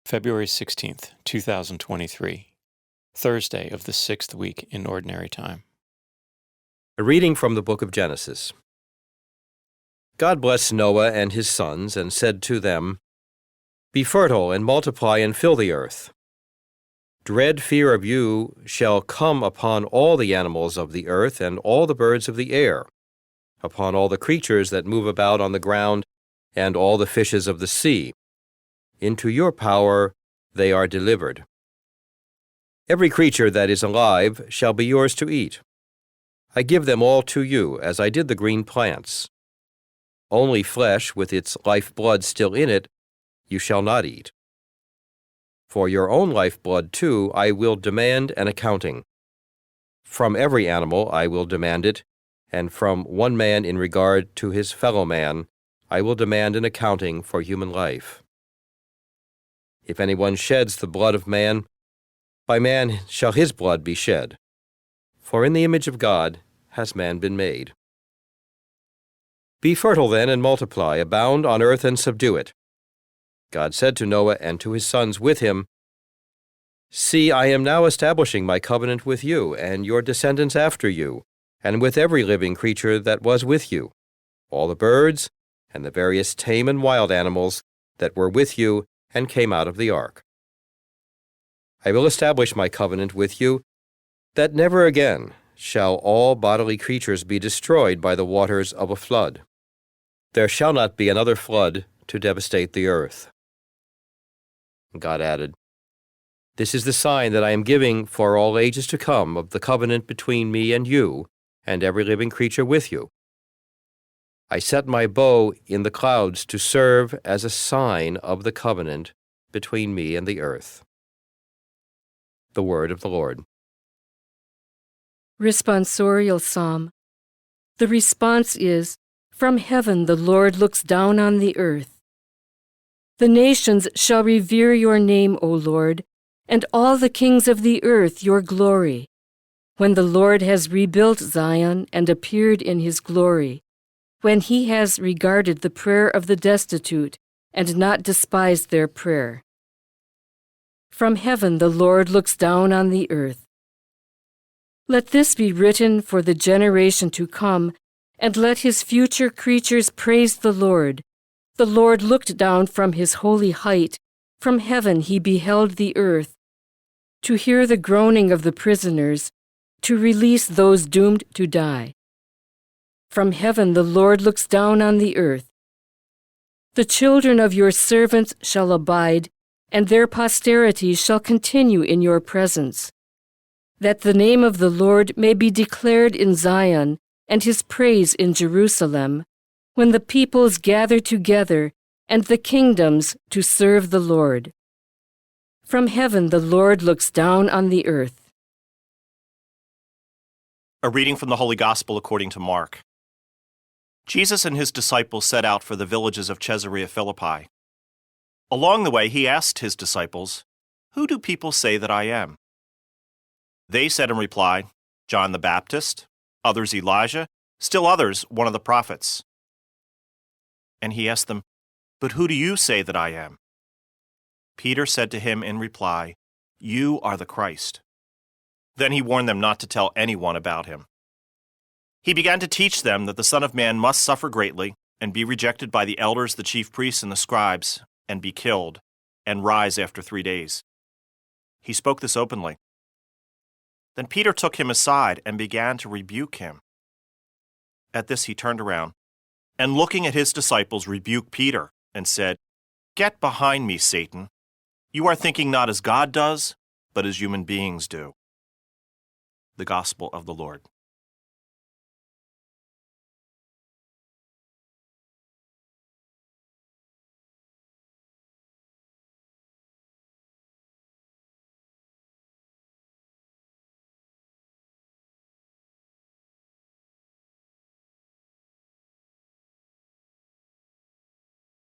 February 16th, 2023, Thursday of the 6th week in Ordinary Time. A reading from the book of Genesis. God blessed Noah and his sons and said to them, "Be fertile and multiply and fill the earth. Dread fear of you shall come upon all the animals of the earth and all the birds of the air, upon all the creatures that move about on the ground and all the fishes of the sea. Into your power they are delivered. Every creature that is alive shall be yours to eat. I give them all to you, as I did the green plants. Only flesh with its lifeblood still in it you shall not eat. For your own lifeblood, too, I will demand an accounting. From every animal I will demand it, and from one man in regard to his fellow man I will demand an accounting for human life. If anyone sheds the blood of man, by man shall his blood be shed. For in the image of God has man been made. Be fertile then and multiply, abound on earth and subdue it. God said to Noah and to his sons with him, See, I am now establishing my covenant with you and your descendants after you, and with every living creature that was with you, all the birds and the various tame and wild animals that were with you and came out of the ark. I will establish my covenant with you, that never again shall all bodily creatures be destroyed by the waters of a flood. There shall not be another flood to devastate the earth. God added, This is the sign that I am giving for all ages to come of the covenant between me and you and every living creature with you. I set my bow in the clouds to serve as a sign of the covenant between me and the earth. The word of the Lord. Responsorial Psalm. The response is, From heaven the Lord looks down on the earth. The nations shall revere your name, O Lord, and all the kings of the earth your glory, when the Lord has rebuilt Zion and appeared in his glory, when he has regarded the prayer of the destitute and not despised their prayer. From heaven the Lord looks down on the earth. Let this be written for the generation to come, and let his future creatures praise the Lord. The Lord looked down from his holy height. From heaven he beheld the earth, to hear the groaning of the prisoners, to release those doomed to die. From heaven the Lord looks down on the earth. The children of your servants shall abide, and their posterity shall continue in your presence, that the name of the Lord may be declared in Zion, and his praise in Jerusalem, when the peoples gather together, and the kingdoms to serve the Lord. From heaven the Lord looks down on the earth. A reading from the Holy Gospel according to Mark. Jesus and his disciples set out for the villages of Caesarea Philippi. Along the way, he asked his disciples, Who do people say that I am? They said in reply, John the Baptist, others Elijah, still others one of the prophets. And he asked them, But who do you say that I am? Peter said to him in reply, You are the Christ. Then he warned them not to tell anyone about him. He began to teach them that the Son of Man must suffer greatly and be rejected by the elders, the chief priests, and the scribes, and be killed, and rise after 3 days. He spoke this openly. Then Peter took him aside and began to rebuke him. At this he turned around, and looking at his disciples, rebuked Peter, and said, Get behind me, Satan. You are thinking not as God does, but as human beings do. The Gospel of the Lord.